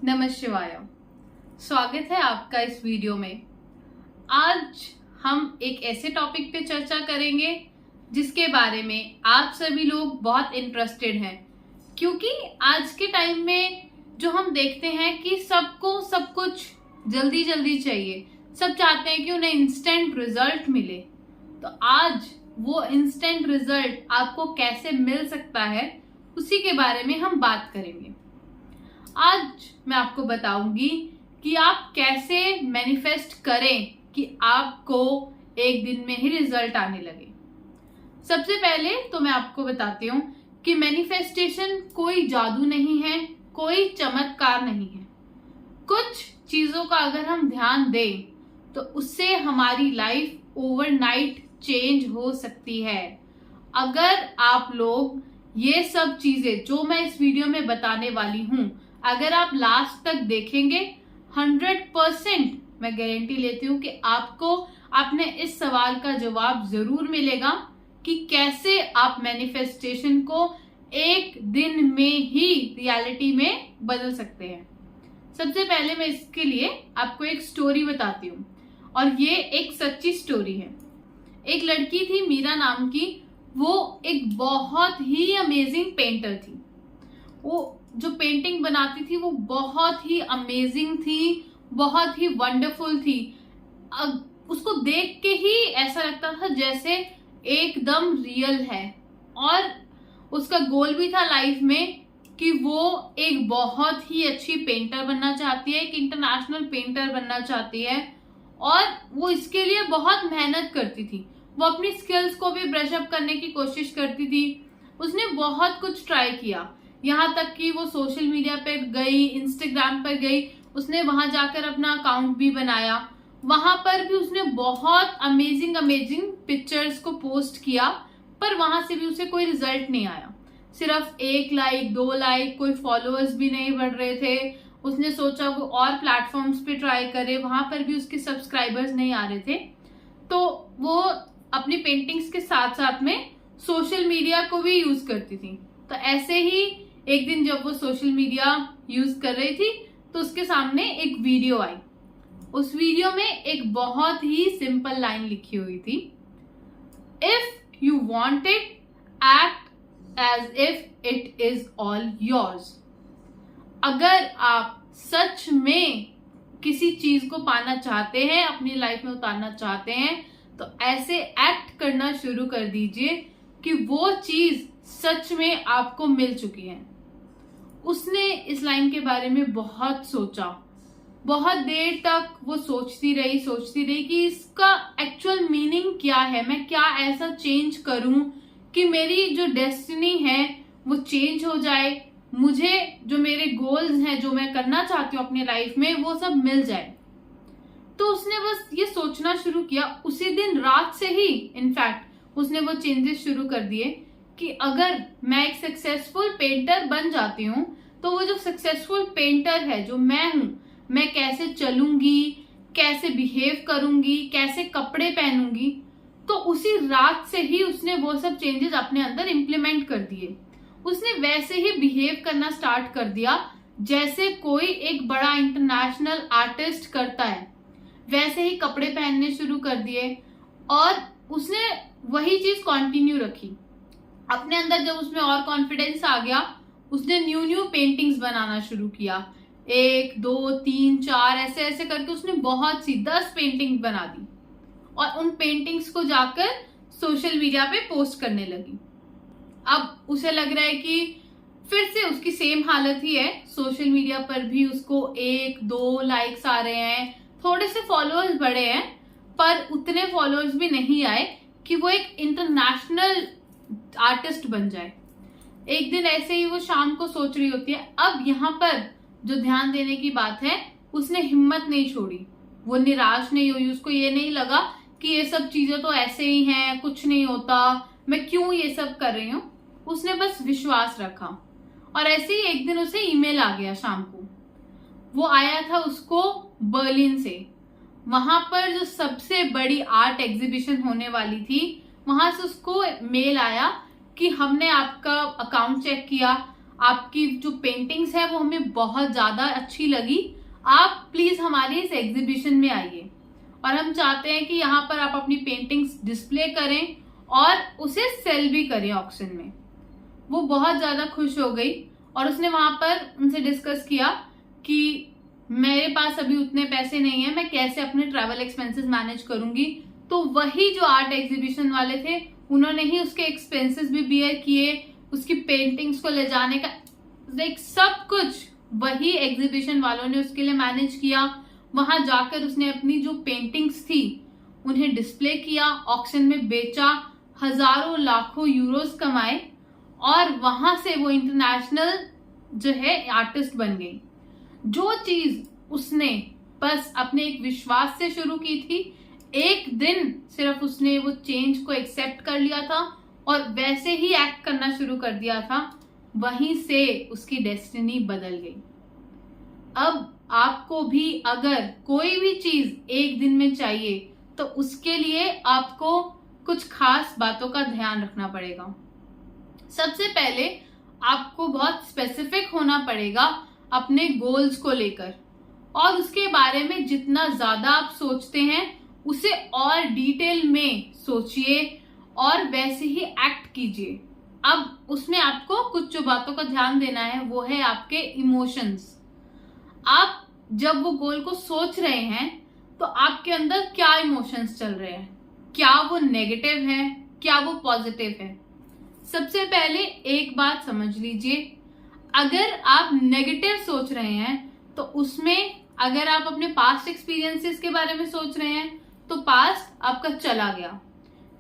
नमः शिवाय। स्वागत है आपका इस वीडियो में। आज हम एक ऐसे टॉपिक पे चर्चा करेंगे जिसके बारे में आप सभी लोग बहुत इंटरेस्टेड हैं, क्योंकि आज के टाइम में जो हम देखते हैं कि सबको सब कुछ जल्दी जल्दी चाहिए। सब चाहते हैं कि उन्हें इंस्टेंट रिजल्ट मिले। तो आज वो इंस्टेंट रिजल्ट आपको कैसे मिल सकता है, उसी के बारे में हम बात करेंगे। आज मैं आपको बताऊंगी कि आप कैसे मैनिफेस्ट करें कि आपको एक दिन में ही रिजल्ट आने लगे। सबसे पहले तो मैं आपको बताती हूँ कि मैनिफेस्टेशन कोई जादू नहीं है, कोई चमत्कार नहीं है। कुछ चीजों का अगर हम ध्यान दें तो उससे हमारी लाइफ ओवरनाइट चेंज हो सकती है। अगर आप लोग ये सब चीजें जो मैं इस वीडियो में बताने वाली हूं, अगर आप लास्ट तक देखेंगे, 100% मैं गारंटी लेती हूँ कि आपको अपने इस सवाल का जवाब जरूर मिलेगा कि कैसे आप मैनिफेस्टेशन को एक दिन में ही रियलिटी में बदल सकते हैं। सबसे पहले मैं इसके लिए आपको एक स्टोरी बताती हूँ, और ये एक सच्ची स्टोरी है। एक लड़की थी मीरा नाम की। वो एक बहुत ही अमेजिंग पेंटर थी। वो जो पेंटिंग बनाती थी वो बहुत ही अमेजिंग थी, बहुत ही वंडरफुल थी। उसको देख के ही ऐसा लगता था जैसे एकदम रियल है। और उसका गोल भी था लाइफ में कि वो एक बहुत ही अच्छी पेंटर बनना चाहती है, एक इंटरनेशनल पेंटर बनना चाहती है। और वो इसके लिए बहुत मेहनत करती थी। वो अपनी स्किल्स को भी ब्रश अप करने की कोशिश करती थी। उसने बहुत कुछ ट्राई किया, यहाँ तक कि वो सोशल मीडिया पे गई, इंस्टाग्राम पर गई। उसने वहां जाकर अपना अकाउंट भी बनाया। वहां पर भी उसने बहुत अमेजिंग पिक्चर्स को पोस्ट किया, पर वहां से भी उसे कोई रिजल्ट नहीं आया। सिर्फ 1 लाइक 2 लाइक, कोई फॉलोअर्स भी नहीं बढ़ रहे थे। उसने सोचा वो और प्लेटफॉर्म्स पे ट्राई करे, वहां पर भी उसके सब्सक्राइबर्स नहीं आ रहे थे। तो वो अपनी पेंटिंग्स के साथ साथ में सोशल मीडिया को भी यूज करती थी। तो ऐसे ही एक दिन जब वो सोशल मीडिया यूज कर रही थी तो उसके सामने एक वीडियो आई। उस वीडियो में एक बहुत ही सिंपल लाइन लिखी हुई थी, if you want it, act as if it is all yours. अगर आप सच में किसी चीज को पाना चाहते हैं, अपनी लाइफ में उतारना चाहते हैं, तो ऐसे एक्ट करना शुरू कर दीजिए कि वो चीज सच में आपको मिल चुकी है। उसने इस लाइन के बारे में बहुत सोचा। बहुत देर तक वो सोचती रही कि इसका एक्चुअल मीनिंग क्या है। मैं क्या ऐसा चेंज करूं कि मेरी जो डेस्टिनी है वो चेंज हो जाए, मुझे जो मेरे गोल्स हैं, जो मैं करना चाहती हूँ अपनी लाइफ में, वो सब मिल जाए। तो उसने बस ये सोचना शुरू किया। उसी दिन रात से ही इनफैक्ट उसने वो चेंजेस शुरू कर दिए कि अगर मैं एक सक्सेसफुल पेंटर बन जाती हूँ तो वो जो सक्सेसफुल पेंटर है जो मैं हूँ, मैं कैसे चलूंगी, कैसे बिहेव करूंगी, कैसे कपड़े पहनूंगी। तो उसी रात से ही उसने वो सब चेंजेस अपने अंदर इम्प्लीमेंट कर दिए। उसने वैसे ही बिहेव करना स्टार्ट कर दिया जैसे कोई एक बड़ा इंटरनेशनल आर्टिस्ट करता है। वैसे ही कपड़े पहनने शुरू कर दिए और उसने वही चीज कंटिन्यू रखी। अपने अंदर जब उसमें और कॉन्फिडेंस आ गया, उसने न्यू पेंटिंग्स बनाना शुरू किया। 1 2 3 4 ऐसे ऐसे करके उसने बहुत सी 10 पेंटिंग बना दी और उन पेंटिंग्स को जाकर सोशल मीडिया पे पोस्ट करने लगी। अब उसे लग रहा है कि फिर से उसकी सेम हालत ही है। सोशल मीडिया पर भी उसको 1 2 लाइक्स आ रहे हैं, थोड़े से फॉलोअर्स बढ़े हैं, पर उतने फॉलोअर्स भी नहीं आए कि वो एक इंटरनेशनल आर्टिस्ट बन जाए। एक दिन ऐसे ही वो शाम को सोच रही होती है। अब यहाँ पर जो ध्यान देने की बात है, उसने हिम्मत नहीं छोड़ी, वो निराश नहीं हुई। उसको ये नहीं लगा कि ये सब चीजें तो ऐसे ही हैं, कुछ नहीं होता, मैं क्यों ये सब कर रही हूँ। उसने बस विश्वास रखा। और ऐसे ही एक दिन उसे ईमेल आ गया शाम को। वो आया था उसको बर्लिन से। वहां पर जो सबसे बड़ी आर्ट एग्जीबिशन होने वाली थी, वहां से उसको मेल आया कि हमने आपका अकाउंट चेक किया, आपकी जो पेंटिंग्स है वो हमें बहुत ज्यादा अच्छी लगी, आप प्लीज हमारे इस एग्जीबिशन में आइए और हम चाहते हैं कि यहाँ पर आप अपनी पेंटिंग्स डिस्प्ले करें और उसे सेल भी करें ऑक्शन में। वो बहुत ज्यादा खुश हो गई और उसने वहां पर उनसे डिस्कस किया कि मेरे पास अभी उतने पैसे नहीं है, मैं कैसे अपने ट्रैवल एक्सपेंसेस मैनेज करूंगी। तो वही जो आर्ट एग्जीबिशन वाले थे उन्होंने ही उसके एक्सपेंसेस भी बियर किए, उसकी पेंटिंग्स को ले जाने का लाइक सब कुछ वही एग्जीबिशन वालों ने उसके लिए मैनेज किया। वहां जाकर उसने अपनी जो पेंटिंग्स थी उन्हें डिस्प्ले किया, ऑक्शन में बेचा, हजारों लाखों यूरोस कमाए और वहां से वो इंटरनेशनल जो है आर्टिस्ट बन गई। जो चीज उसने बस अपने एक विश्वास से शुरू की थी, एक दिन सिर्फ उसने वो चेंज को एक्सेप्ट कर लिया था और वैसे ही एक्ट करना शुरू कर दिया था, वहीं से उसकी डेस्टिनी बदल गई। अब आपको भी अगर कोई भी चीज एक दिन में चाहिए तो उसके लिए आपको कुछ खास बातों का ध्यान रखना पड़ेगा। सबसे पहले आपको बहुत स्पेसिफिक होना पड़ेगा अपने गोल्स को लेकर, और उसके बारे में जितना ज्यादा आप सोचते हैं उसे और डिटेल में सोचिए और वैसे ही एक्ट कीजिए। अब उसमें आपको कुछ जो बातों का ध्यान देना है वो है आपके इमोशंस। आप जब वो गोल को सोच रहे हैं तो आपके अंदर क्या इमोशंस चल रहे हैं, क्या वो नेगेटिव है, क्या वो पॉजिटिव है। सबसे पहले एक बात समझ लीजिए, अगर आप नेगेटिव सोच रहे हैं तो उसमें अगर आप अपने पास्ट एक्सपीरियंसेस के बारे में सोच रहे हैं तो पास्ट आपका चला गया।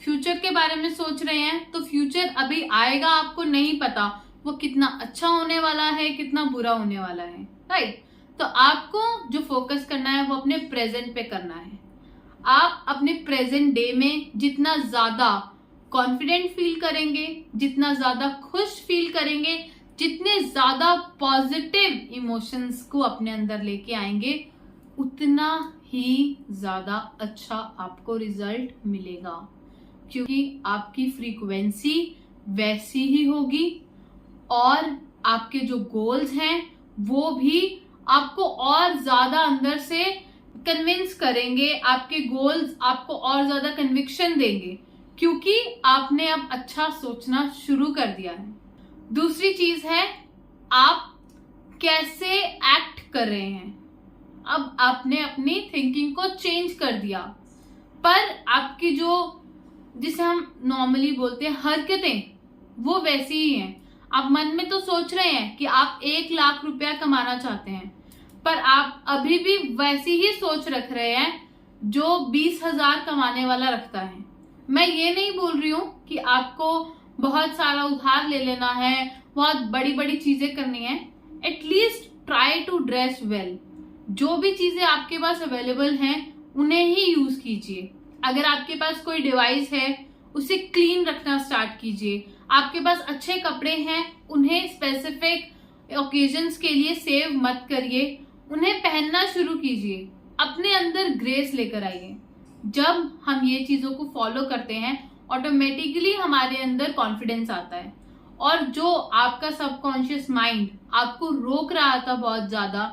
फ्यूचर के बारे में सोच रहे हैं तो फ्यूचर अभी आएगा, आपको नहीं पता वो कितना अच्छा होने वाला है, कितना बुरा होने वाला है, राइट। तो आपको जो फोकस करना है वो अपने प्रेजेंट पे करना है। आप अपने प्रेजेंट डे में जितना ज्यादा कॉन्फिडेंट फील करेंगे, जितना ज्यादा खुश फील करेंगे, जितने ज्यादा पॉजिटिव इमोशंस को अपने अंदर लेके आएंगे, उतना ही ज्यादा अच्छा आपको रिजल्ट मिलेगा, क्योंकि आपकी फ्रीक्वेंसी वैसी ही होगी और आपके जो गोल्स हैं वो भी आपको और ज्यादा अंदर से कन्विंस करेंगे। आपके गोल्स आपको और ज्यादा कन्विक्शन देंगे क्योंकि आपने अब अच्छा सोचना शुरू कर दिया है। दूसरी चीज है आप कैसे एक्ट कर रहे हैं। अब आपने अपनी थिंकिंग को चेंज कर दिया, पर आपकी जो जिसे हम नॉर्मली बोलते हैं हरकतें वो वैसी ही हैं। आप मन में तो सोच रहे हैं कि आप 1 लाख रुपया कमाना चाहते हैं, पर आप अभी भी वैसी ही सोच रख रहे हैं जो 20,000 कमाने वाला रखता है। मैं ये नहीं बोल रही हूं कि आपको बहुत सारा उधार ले लेना है, बहुत बड़ी बड़ी चीजें करनी है। At least try to dress well. जो भी चीजें आपके पास अवेलेबल हैं उन्हें ही यूज कीजिए। अगर आपके पास कोई डिवाइस है उसे क्लीन रखना स्टार्ट कीजिए। आपके पास अच्छे कपड़े हैं, उन्हें स्पेसिफिक ओकेजन्स के लिए सेव मत करिए, उन्हें पहनना शुरू कीजिए। अपने अंदर ग्रेस लेकर आइए। जब हम ये चीजों को फॉलो करते हैं ऑटोमेटिकली हमारे अंदर कॉन्फिडेंस आता है, और जो आपका सबकॉन्शियस माइंड आपको रोक रहा था बहुत ज्यादा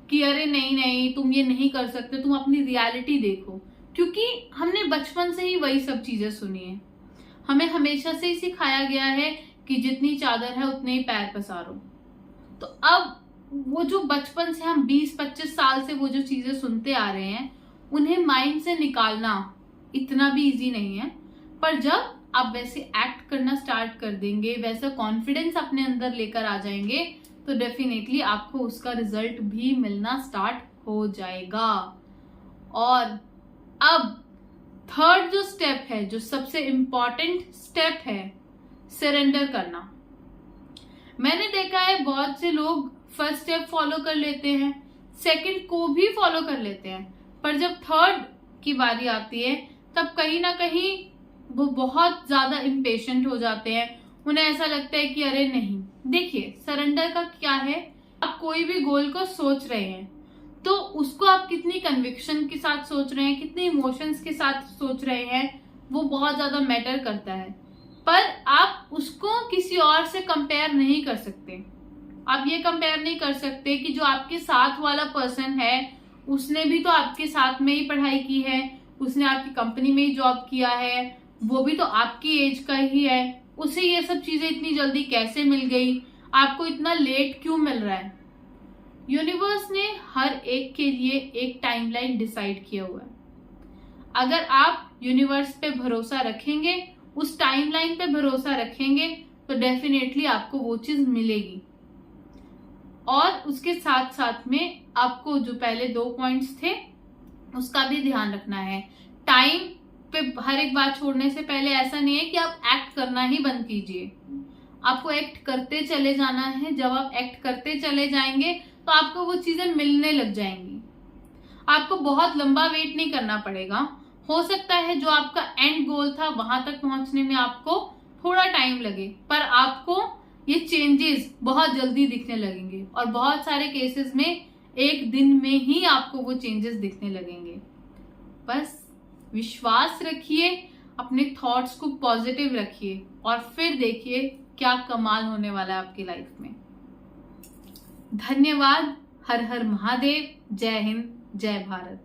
कि अरे नहीं नहीं तुम ये नहीं कर सकते, तुम अपनी रियलिटी देखो, क्योंकि हमने बचपन से ही वही सब चीजें सुनी है। हमें हमेशा से ही सिखाया गया है कि जितनी चादर है उतने ही पैर पसारो। तो अब वो जो बचपन से हम 20-25 साल से वो जो चीजें सुनते आ रहे हैं उन्हें माइंड से निकालना इतना भी इजी नहीं है। पर जब आप वैसे एक्ट करना स्टार्ट कर देंगे, वैसा कॉन्फिडेंस अपने अंदर लेकर आ जाएंगे, तो डेफिनेटली आपको उसका रिजल्ट भी मिलना स्टार्ट हो जाएगा। और अब थर्ड जो स्टेप है, जो सबसे इंपॉर्टेंट स्टेप है, सरेंडर करना। मैंने देखा है बहुत से लोग फर्स्ट स्टेप फॉलो कर लेते हैं, सेकंड को भी फॉलो कर लेते हैं, पर जब थर्ड की बारी आती है तब कहीं ना कहीं वो बहुत ज्यादा इम्पेशेंट हो जाते हैं। उन्हें ऐसा लगता है कि अरे नहीं। देखिए, सरेंडर का क्या है, आप कोई भी गोल को सोच रहे हैं तो उसको आप कितनी कन्विक्शन के साथ सोच रहे हैं, कितने इमोशंस के साथ सोच रहे हैं, वो बहुत ज्यादा मैटर करता है। पर आप उसको किसी और से कंपेयर नहीं कर सकते। आप ये कंपेयर नहीं कर सकते कि जो आपके साथ वाला पर्सन है उसने भी तो आपके साथ में ही पढ़ाई की है, उसने आपकी कंपनी में ही जॉब किया है, वो भी तो आपकी एज का ही है, उसे ये सब चीजें इतनी जल्दी कैसे मिल गई, आपको इतना लेट क्यों मिल रहा है। यूनिवर्स ने हर एक के लिए एक टाइमलाइन डिसाइड किया हुआ है। अगर आप यूनिवर्स पे भरोसा रखेंगे, उस टाइमलाइन पे भरोसा रखेंगे, तो डेफिनेटली आपको वो चीज मिलेगी। और उसके साथ साथ में आपको जो पहले 2 पॉइंट्स थे उसका भी ध्यान रखना है। टाइम पे हर एक बात छोड़ने से पहले ऐसा नहीं है कि आप एक्ट करना ही बंद कीजिए, आपको एक्ट करते चले जाना है। जब आप एक्ट करते चले जाएंगे तो आपको वो चीजें मिलने लग जाएंगी। आपको बहुत लंबा वेट नहीं करना पड़ेगा। हो सकता है जो आपका एंड गोल था वहां तक पहुंचने में आपको थोड़ा टाइम लगे, पर आपको ये चेंजेस बहुत जल्दी दिखने लगेंगे और बहुत सारे केसेस में एक दिन में ही आपको वो चेंजेस दिखने लगेंगे। बस विश्वास रखिए, अपने थॉट्स को पॉजिटिव रखिए और फिर देखिए क्या कमाल होने वाला है आपकी लाइफ में। धन्यवाद। हर हर महादेव। जय हिंद, जय भारत।